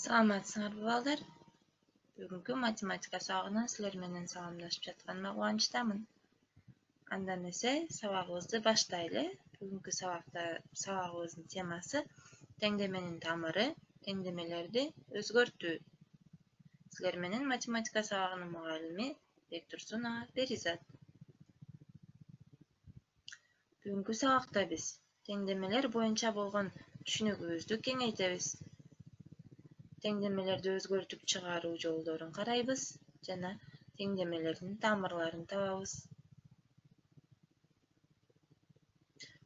Саламатсыңарбы балдар? Бүгүнкү математика сабагынан силер менен саламдашып жатканыма кубанычтамын. Андан эсе сабагыбызды баштайлы. Бүгүнкү сабагыбыздын темасы теңдеменин тамыры, теңдемелерди өзгөртүү. Силер менен математика сабагынын мугалими Бектурсунова Беризат. Бүгүнкү сабакта биз теңдемелер боюнча болгон түшүнүгүбүздү кеңейтебиз. Теңдемелерди өзгөртүп чыгаруу жолдорун карайбыз жана теңдемелердин тамырларын табабыз.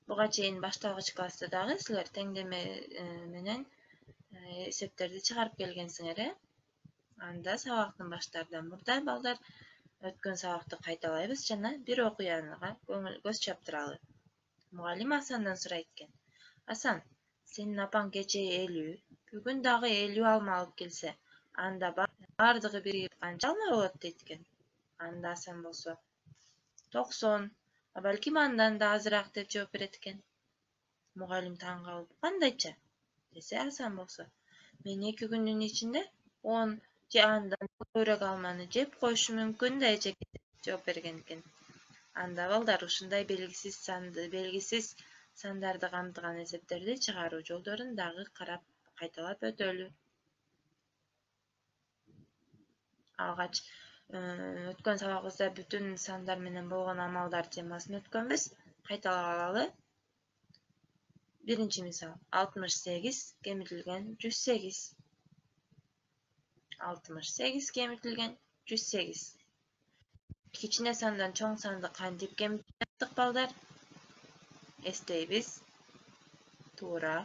Буга чейин башталгыч класста дагы силер теңдеме менен эсептерди чыгарып келгенсиңер, Анда сабактын баштаардан мурда балдар өткөн сабакты кайталайбыз жана бир окуяга көз чаптыралы. Мугалим Асандан сурайт экен. Асан, сенин апаң кечээ 50, бүгүн дагы 50 алма алып келсе, анда бардыгы биригип канча алма болот дейт экен. Анда Асан болсо 90, а балким андан да азыраак деп жооп берет экен. Мугалим таң калып, кандайча? Десе Асан болсо, мен 2 күндүн ичинде 10 же андан көбүрөөк алманы жеп коюшум мүмкүн да эжеке деп жооп берген экен. Анда балдар ушундай белгисиз сандарды камтыган эсептерди чыгаруу жолдорун дагы кайталап өтөлү. Алгач өткөн сабагыбызда бүтүн сандар менен болгон амалдар темасын өткөнбүз. Кайталап алалы. Биринчи мисал 68 кемитилген 108. 68 кемитилген 108. Кичине сандан чоң санды кантип кемитип балдар? Эстейбиз. Туура.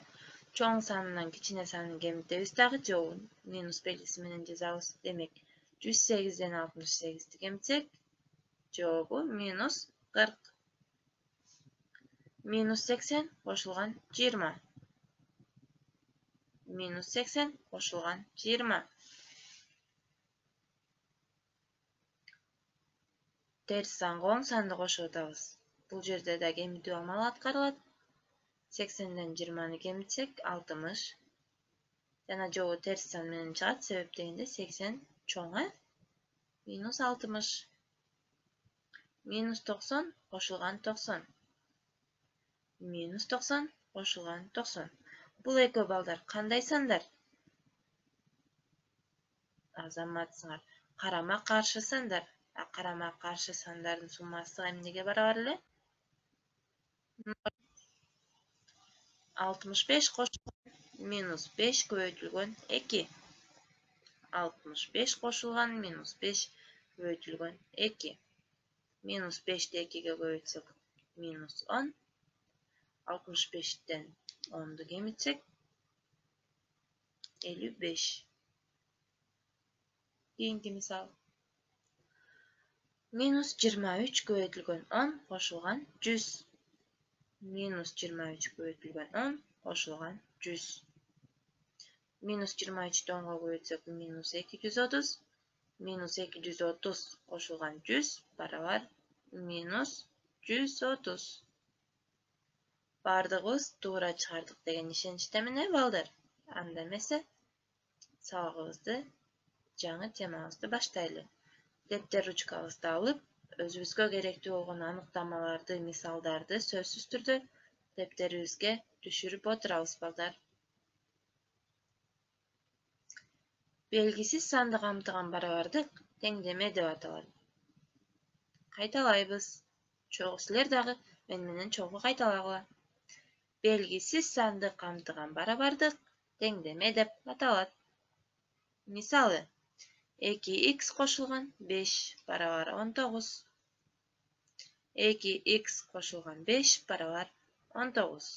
Чоң санынан кичине санын кемитебиз дагы жобу минус белгиси менен жазабыз. Демек 108ден 68-ди кемитсек, жообу минус 40. Минус 80 кошулган 20. Минус 80 кошулган 20. Терс санга оң санды кошуп атабыз. Бул жерде да кемитүү амалы аткарылат. 80ден 20-ны кемитсек 60. Жана жобу терс сан менен чыгат, себеп дегенде 80 чоң, минус 60. Минус 90 кошулган 90. Минус 90 кошулган 90. Бул экөө балдар кандай сандар? Азаматсыңар. Карама каршы сандар. Карама каршы сандардын суммасы эмнеге барабар эле? 65 кошулган минус 5 көбөйтүлгөн 2. 65 кошулган минус 5 көбөйтүлгөн 2. Минус 5-ди 2-ге көбөйтсөк минус 10. 65-тен 10-ду кемитсек 55. Кийинки мисал. Минус 23 көбөйтүлгөн 10 кошулган 100. Минус 23 көбөйтүлгөн 10 кошулган 100. Минус 23-ді 10-ға көбөйтсөк минус 230. Минус 230 кошулган 100 барабар минус 130. Бардыгыбыз туура чыгардык деген ишеничтемин, балдар. Анда эмесе сабагыбызды, жаңы темабызды баштайлы. Дептер ручкабызды алып, өзүбүзгө керектүү болгон аныктамаларды, мисалдарды сөзсүз түрдө дептерибизге түшүрүп отурабыз, балдар. Белгисиз санды камтыган барабардык теңдеме деп аталат. Кайталайбыз. Силер дагы мен менен чогуу кайталагыла. Белгисиз санды камтыган барабардык теңдеме деп аталат. Мисалы, 2x кошулган 5 барабар 19. 2x кошулган 5 барабар 19.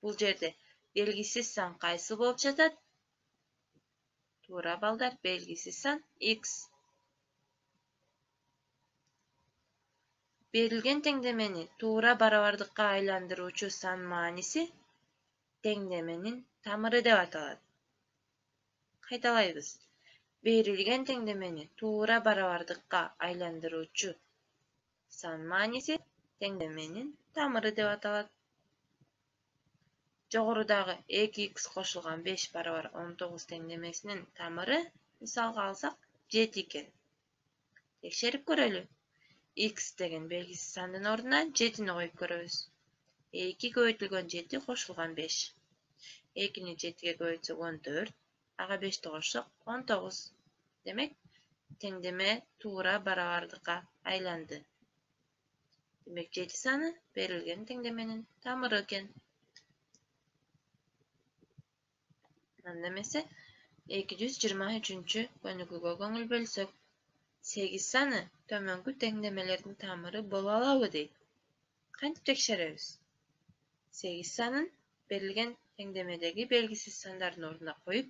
Бул жерде белгисиз сан кайсы болуп жатат? Туура, балдар, белгисиз сан x. Берилген теңдемени туура барабардыкка айландыруучу сан мааниси теңдеменин тамыры деп аталат. Кайталайбыз. Берилген теңдемени туура барабардыкка айландыруучу сан мааниси теңдеменин тамыры деп аталат. Жогорудагы 2x кошулган 5 барабар 19 теңдемесинин тамыры мисалга алсак 7 экен. Текшерип көрөлү. X деген белгисиз сандын ордуна 7-ни коюп көрөбүз. 2 көбөйтүлгөн 7 кошулган 5. 2-ни 7-ге көбөйтсөк 14, ага 5-ти кошсок 19. Демек, теңдеме туура барабардыкка айланды. Демек, 7 саны берилген теңдеменин тамыры экен. Анда эмесе 223-чү көнүгүүгө көңүл бөлсөк, 8 саны төмөнкү теңдемелердин тамыры боло алабы дейт. Кантип текшеребиз? 8 санын берилген теңдемедеги белгисиз сандардын ордуна коюп,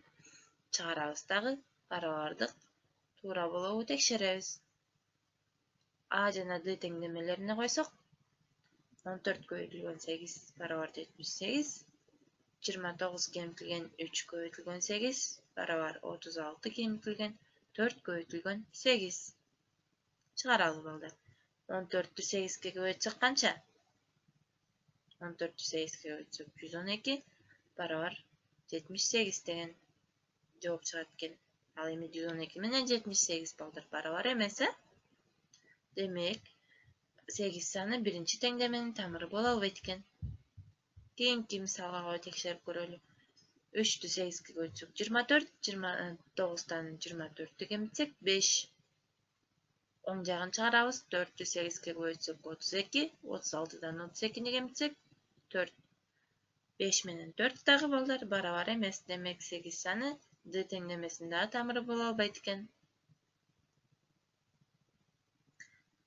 чыгарабыз дагы барабардык туура болобу текшеребиз. А жана Д теңдемелерине койсок, 14 көбөйтүлгөн 8 барабар 78, 29 кемитилген 3 көбөйтүлгөн 8 барабар 36 кемитилген 4 көбөйтүлгөн 8. Чыгаралы балдар. 14-тү 8-ге көбөйтсөк канча? 14-тү 8-ге көбөйтсөк 112 барабар 78 деген жооп чыгат экен. Ал эми 112 менен 78 балдар барабар эмес, Демек, 8 саны биринчи теңдеменин тамыры боло албайт экен. Кийинки мисалга текшерип көрөлү. 3-тү 8-ге көбөйтсөк 24, 29-тан 24-тү кемитсек 5. Оң жагын чыгарабыз. 4-тү 8-ге көбөйтсөк 32, 36-дан 32-ни кемитсек 4. 5 менен 4 дагы балдар барабар эмес. Демек, 8 саны Д теңдемесинин дагы тамыры боло албайт экен.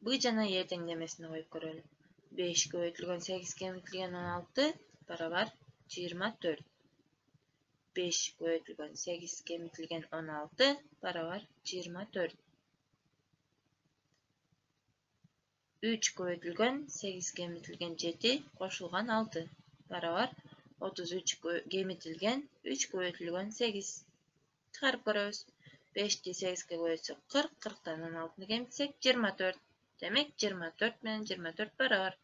Б жана Е теңдемесине коюп көрөлү. 5 көбөйтүлгөн 8 кемитилген 16 барабар 24. 5 көбөйтүлгөн 8 кемитилген 16 барабар 24. 3 көбөйтүлгөн 8 кемитилген 7 кошулган 6 барабар 33 кемитилген 3 көбөйтүлгөн 8. Чыгарып көрөбүз. 5-ти 8-ге көбөйтсөк 40, 40-тан 16-ны кемитсек 24. Демек, 24 менен 24 барабар.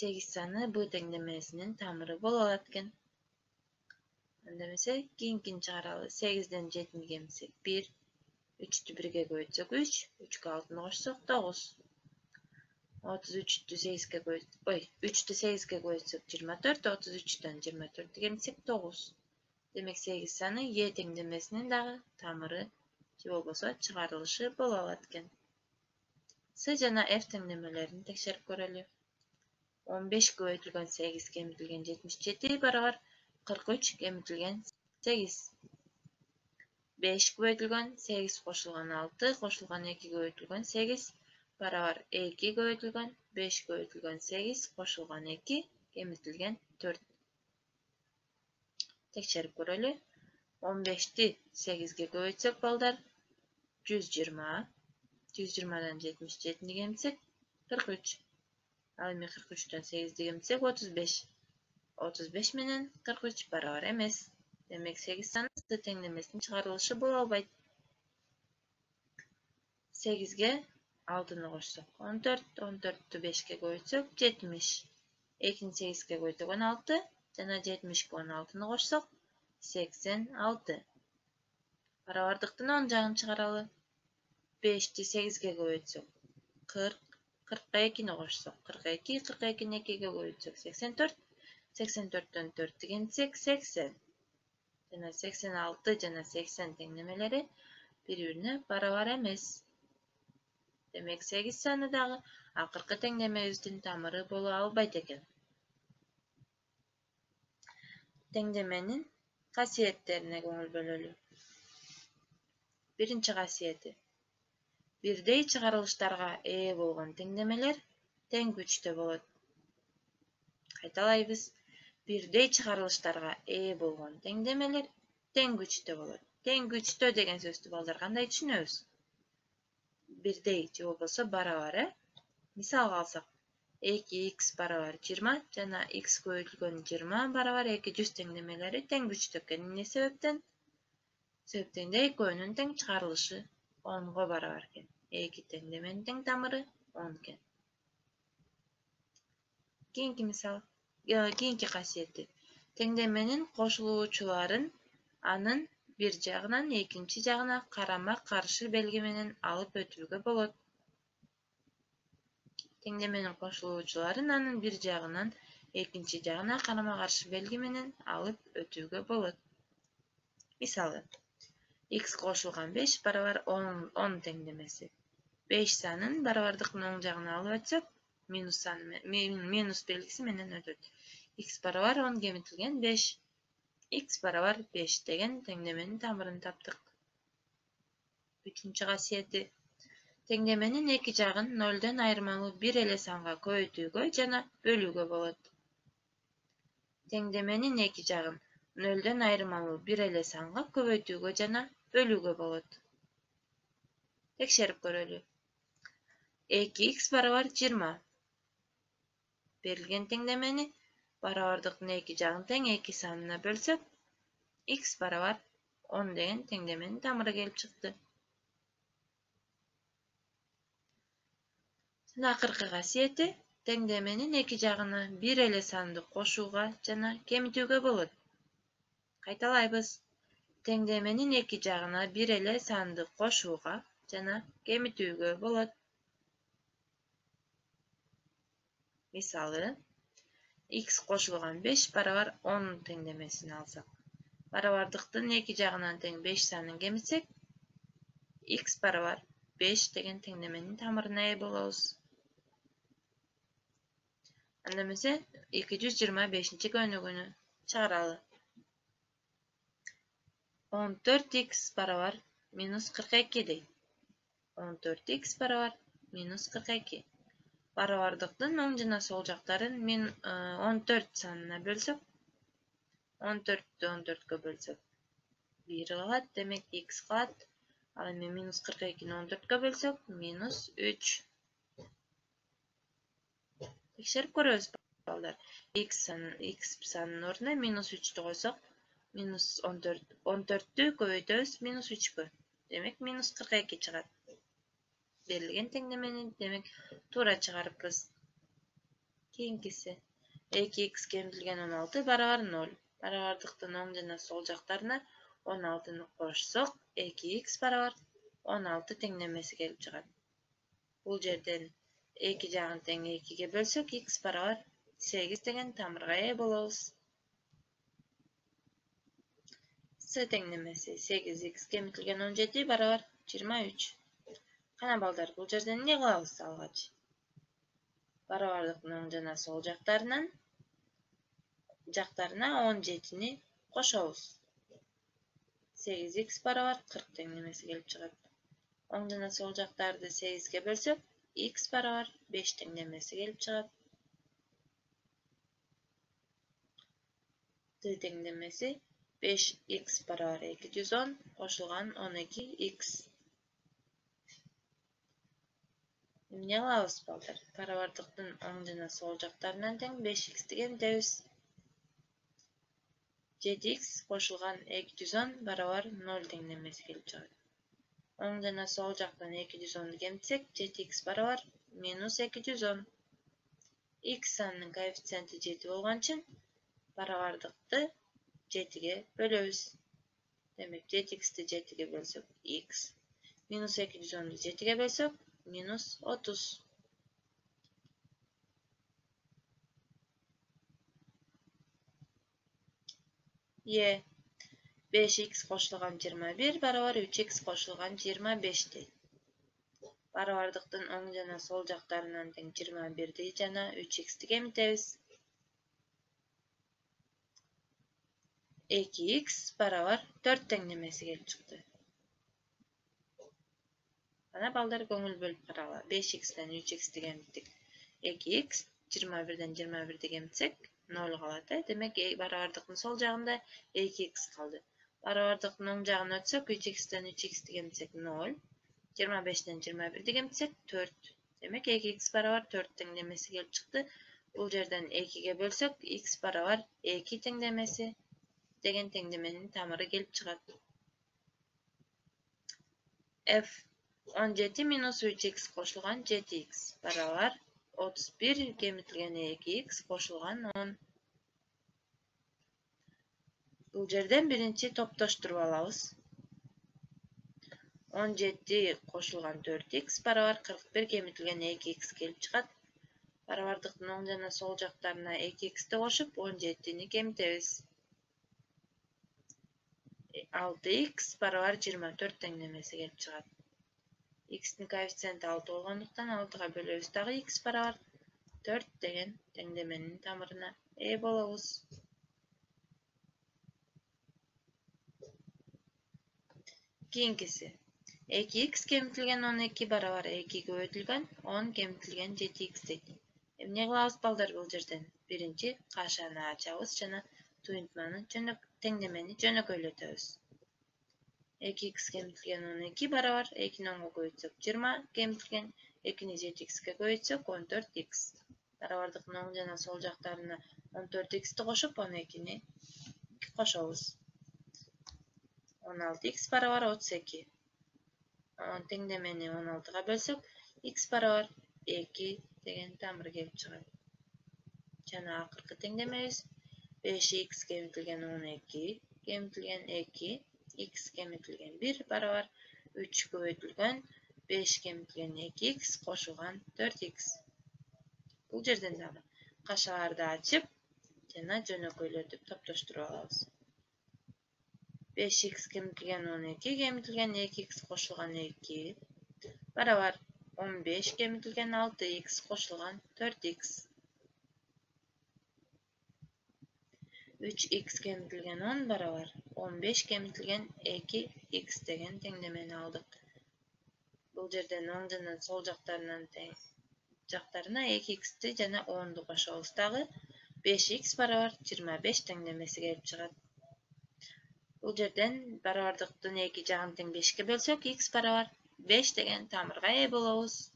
8 саны Б теңдемесинин тамыры боло алат экен. Анда эмесе, кийинкини чыгаралы. 8-ден 7-ни кемитсек 1, 3-тү 1-ге көбөйтсөк 3, 3-кө 6-ны кошсок 9. 33-тү 8-ге көбөйтсөк, 3-тү 8-ге көбөйтсөк 24, 33-төн 24-тү кемитсек 9. Демек, 8 саны Е теңдемесинин дагы тамыры же болбосо чыгарылышы боло алат экен. С жана F теңдемелерин текшерип көрөлү. 15 көбөйтүлгөн 8 кемитилген 77 барабар 43 кемитилген 8. 5 көбөйтүлгөн 8 кошулган 6 кошулган 2 көбөйтүлгөн 8 барабар 2 көбөйтүлгөн 5 көбөйтүлгөн 8 кошулган 2 кемитилген 4. Текшерип көрөлү. 15-ти 8-ге көбөйтсөк балдар 120. 120-дан 77-ни кемитсек 43. Ал эми 43-төн 8-ди кемитсек 35. 35 менен 43 барабар эмес. Демек, 8 саны С теңдемесинин чыгарылышы боло албайт. 8-ге 6-ны кошсок 14, 14-тү 5-ге көбөйтсөк 70. 2-ни 8-ге көбөйтсөк 16 жана 70-ке 16-ны кошсок 86. Барабардыктын оң жагын чыгаралы. 5-ти 8-ге көбөйтсөк 40, 42-ни кошсок 42, 42-ни 2-ге көбөйтсөк 84, 84-төн 4-тү кемитсек 80. Жана 86 жана 80 теңдемелери бири-бирине барабар эмес. Демек, 8 саны дагы акыркы теңдемебиздин тамыры боло албайт экен. Теңдеменин касиеттерине көңүл бөлөлү. Биринчи касиети. Бирдей чыгарылыштарга ээ болгон теңдемелер тең күчтө болот. Кайталайбыз. Бирдей чыгарылыштарга ээ болгон теңдемелер тең күчтө болот. Тең күчтө деген сөздү балдар кандай түшүнөбүз? Бирдей же болбосо барабар, Мисалга алсак, 2x барабар 20 жана x көбөйтүлгөн 20 барабар 200 теңдемелери тең күчтө экен. Эмне себептен? Себептен экөөнүн тең чыгарылышы 10-го барабар экен. Эки теңдеменин тең тамыры 10 экен. Кийинки мисал, кийинки касиети. Теңдеменин кошулуучуларын анын bir жагынан экинчи жагына карама-каршы белги менен алып өтүүгө болот. Теңдеменин кошулуучуларын анын bir жагынан экинчи жагына карама-каршы белги менен алып өтүүгө болот. Мисалы, x кошулган 5 барабар 10 теңдемеси. 5 санын барабардыктын оң жагына алып өтсөк, минус белгиси менен өтөт. x барабар 10 кемитилген 5. x барабар 5 деген теңдеменин тамырын таптык. Үчүнчү касиети. Теңдеменин эки жагын 0дон айырмалуу бир эле санга көбөйтүүгө жана бөлүүгө болот. Теңдеменин эки жагын 0дон айырмалуу бир эле санга көбөйтүүгө жана бөлүүгө болот. Текшерип көрөлү. 2x барабар 20. Берилген теңдемени барабардыктын эки жагын тең эки санына бөлсөк, x барабар 10 деген теңдеменин тамыры келип чыкты. Акыркы касиети. Теңдеменин эки жагына бир эле санды кошууга жана кемитүүгө болот. Кайталайбыз. Теңдеменин эки жагына бир эле санды кошууга жана кемитүүгө болот. Мисалы, x кошулган 5 барабар 10 теңдемесин алсак, барабардыктын эки жагынан тең 5 санын кемитсек, x барабар 5 деген теңдеменин тамырына ээ болобуз. Анда эмесе 225-көнүгүнү чыгаралы. 14x барабар минус 42 дейт. 14x барабар минус 42. Барабардыктын оң жана сол жактарын 14 санына бөлсөк, 14-тү 14-кө бөлсөк, 1 калат, демек x калат. Ал эми минус 42-ни 14-кө бөлсөк, минус 3. Текшерип көрөбүз балдар. X санын ордуна минус 3-тү койсок, минус 14-тү көбөйтөбүз минус 3-кө. Демек минус 42 чыгат. Берилген теңдемени демек туура чыгарыппыз. Кийинкиси. 2x кемитилген 16 барабар 0. Барабардыктын оң жана сол жактарына 16-ны кошсок, 2x барабар 16 теңдемеси келип чыгат. Бул жерден эки жагын тең 2-ге бөлсөк, x барабар 8 деген тамырга ээ болобуз. С теңдемеси 8x кемитилген 17 барабар 23. Кана балдар, бул жерден эмне кылабыз алгач? Барабардыктын оң жана сол жактарына 17-ни кошобуз. 8x барабар 40 теңдемеси келип чыгат. Оң жана сол жактарды 8-ге бөлсөк, x барабар 5 теңдемеси келип чыгат. Т теңдемеси 5x барабар 210 кошулган 12x. Эмне кылабыз балдар? Барабардыктын оң жана сол жактарынан тең 5x'ти кемитебиз. 7x кошулган 210 барабар 0 теңдемеси келип чыгат. Оң жана сол жактан 210-ду кемитсек, 7x барабар минус 210. X санынын коэффициенти 7 болгон үчүн барабардыкты 7-ге бөлөбүз. Демек 7x'ти 7-ге бөлсөк x, минус 210-ду 7-ге бөлсөк минус 30. Е 5x кошулган 21 барабар 3x кошулган 25 дейт. Барабардыктын оң жана сол жактарынан тең 21-ди жана 3x'ти кемитебиз. 2x барабар 4 теңдемеси келип чыкты. Ана балдар көңүл бөлүп карагыла. 5x'тен 3x'ти кемиттик. 2x 21-ден 21-ди кемитсек 0 калат. Демек барабардыктын сол жагында 2x калды. Барабардыктын оң жагына өтсөк, 3x'тен 3x'ти кемитсек 0. 25-ден 21-ди кемитсек 4. Демек 2x барабар 4 теңдемеси келип чыкты. Бул жерден 2-ге бөлсөк, x барабар 2 теңдемеси деген теңдеменин тамыры келип чыгат. F 17 минус 3x кошулган 7x барабар 31 кемитилген 2x кошулган 10. Бұл жерден birinci toptoşturup alabız. 17 qoşulgan 4x barabar 41 kemitilgen 2x kelip çıkat. Barabardıktın oң jana sol jaktarına 2x'ti qoşup 17'ni kemitebiz. 6x barabar 24 tenglemesi kelip çıkat. X'nin koeffitsiyenti 6 olgandıktan 6'ga bölөбүz dagы x barabar 4 деген tenglemenin tamırına bolabız. Keyinкisi 2x kemitilgen 12 barabar 2 көбөйтүлгөн 10 kemitilgen 7x дейт. Эмне кылабыз балдар бул жерден? Биринчи кашаны ачабыз жана туюнтманы теңдемени жөнөкөйлөтөбүз. 2x kemitilgen 12 barabar 2'ni 10'a көбөйтсөк 20 kemitilgen 2'ni 7x'e көбөйтсөк 14x. Barabardıktın oң жана сол жактарына 14x'ti qoşup 12'ni qoşobuz. 16x barabar 32. Tenglemeni 16'ga bölsök x barabar 2 деген tamır kelip çıgat. Jana akırkı tenglememiz 5x kemitilgen 12 kemitilgen 2 x kemitilgen 1 barabar 3 көбөйтүлгөн 5 kemitilgen 2x qoşulgan 4x. Бул жерден дагы кашаларды ачып жана жөнөкөйлөтүп топтоштуруп алабыз. 5x kemitilgen 12 kemitilgen 2x qoşulgan 2 barabar 15 kemitilgen 6x qoşulgan 4x. 3x kemitilgen 10 barabar 15 kemitilgen 2x деген tenglemeni aldık. Бул жерден оң жана сол жактарынан жактарына 2x'ti жана 10'du qoşobuz dagы 5x barabar 25 tenglemesi kelip çıgat. Бул жерден барабардыктын 2 жагын тең 5'ke bölsök x barabar 5 деген tamırga bolobuz.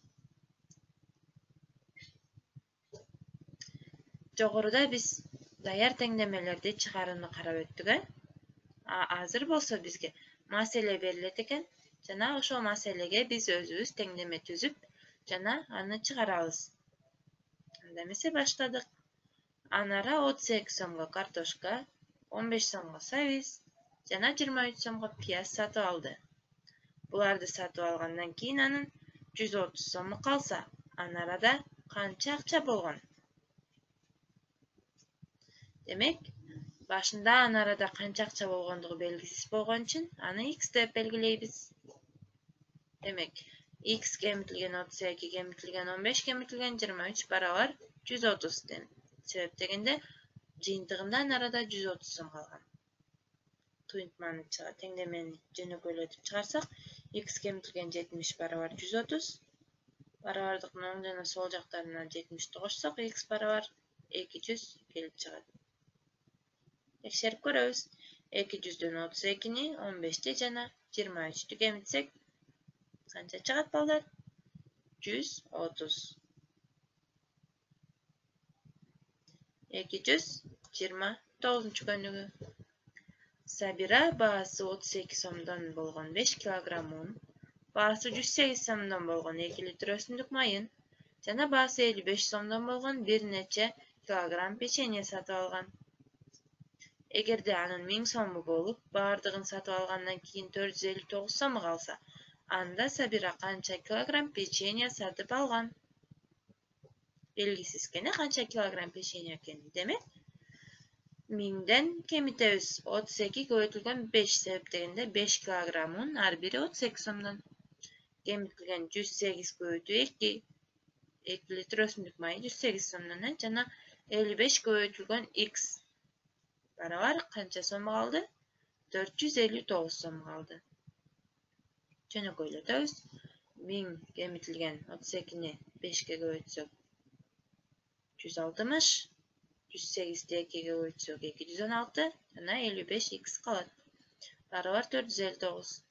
Жогоруда биз dayar tenglemelerdi çıkarını karab öttük. Azır bolsa bizge masele berilet eken, jana oşo maselege biz özübüz tengleme tüzüp jana аны çıkarabız. Demese başladık. Anara 38 somga kartoşka, 15 somga saviz, jana 23 somga piyaz satıp aldı. Bulardı satıp algandan keyin anın 130 somu kalsa, anarada kança akça bolgon? Demek, başında anarada kança akça bolgondugu belgisiz bolgon için anı x dep belgileybiz. Demek, x kemitilgen 32 kemitilgen 15 kemitilgen 23 barabar 130 sebep degende жыйынтыгында anarada 130 som kalgan. Tuýuntmany tenglemeni jönökөylötüp çıkarsak x kemitilgen 70 barabar 130 barabardyktın oň jana sol jaklarına 70'ti qoşsak x barabar 200 kelip çıgat. Tekşerip göröbüz. 200'dөн 32'ni 15'ti jana 23'tü kemitsek kança çıgat balдар? 130. 229 könügü. Sabira baası 32 somdan bolgon 5 kilogram un, baası 108 somdan bolgon 2 litre ösümdük mayın, jana baası 55 somdan bolgon 1 neçe kilogram peçenye satıp algan. Egerde anın 1000 somu bolup, bardığın satıp algandan keyin 459 somu kalsa, anda Sabira kança kilogram peçenye satıp algan. Belgisiz kene kança kilogram peçenye ekeni demek. 1000'den kemitebиz 32 көбөйтүлгөн 5 себеп дегенде 5 kilogram un ар бири 38 somdan. Kemitilgen 108 көбөйтүү 2 litre ösümdük mayı 108 somdan jana 55 көбөйтүлгөн x barabar kança som kaldı? 459 som kaldı. Jönökөylötöbüz. 1000 kemitilgen 32'ni 5'ke көбөйтсök 160, 108'de 2'ge көбөйтсök 216, jana 55 x kalat. Barabar 459.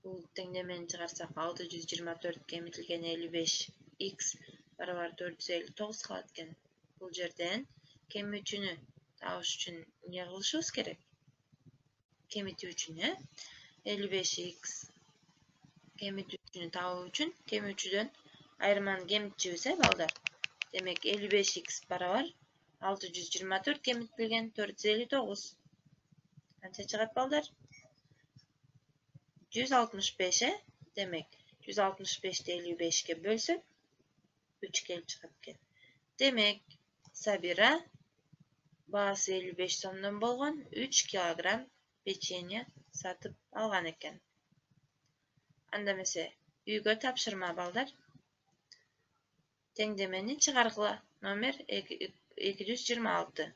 Bul tenglemeni çıkarsak 624 kemitilgen 55 x barabar 459 kalat eken. Bul жерден kemitүүнү табыш үчүн эмне кылышыбыз керек? Kemitүү үчүн 55x kemitүүнү табуу үчүн kemitүүдөн айырманы kemitчүбүз балдар. Demek 55x barabar 624 kemitilgen 459. Kança çıgat balдар? 165'e demek 165'te 55'ke bölsek 3 kelip çıkapken. Demek Sabira baası 55 somdan bolgan 3 kilogram pеченье satıp algan eken. Anda mese üyge tapşırma balдар. Tengdemeni çıgargıla. Nomer 226.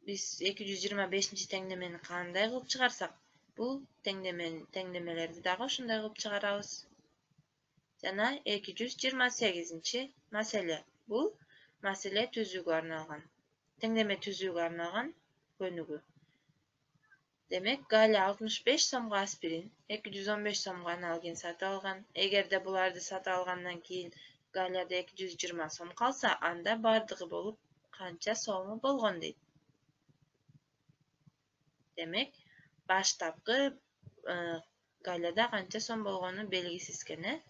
Biz 225. tengdemeni kanday kılıp çıgarsak, bu tengdemelerdi dağı şunday kılıp çıgarabız. Jana 228. Mesele. Bu mesele tüzüğü arnalgan. Tengdeme tüzüğü arnalgan könügü. Demek Galya 65 somga aspirin, 215 somga analgen satı algan. Egerde bulardı satı algandan keyin Galyada 220 som kalsa, anda bardığı bolup kança somu bolgon deydi. Demek baştapkı Galyada kança som bolgonu belgisiz kene.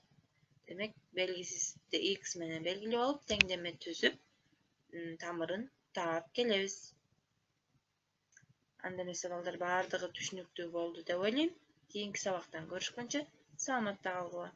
Demek belgisiz de x menen belgili olup tengdeme tüzüp tamırın taap kelebiz. Anda meseleler bardığı түшүнүктүү болду деп ойлойм. Кийинки сабактан көрүшкөнчө саламатта калгыла.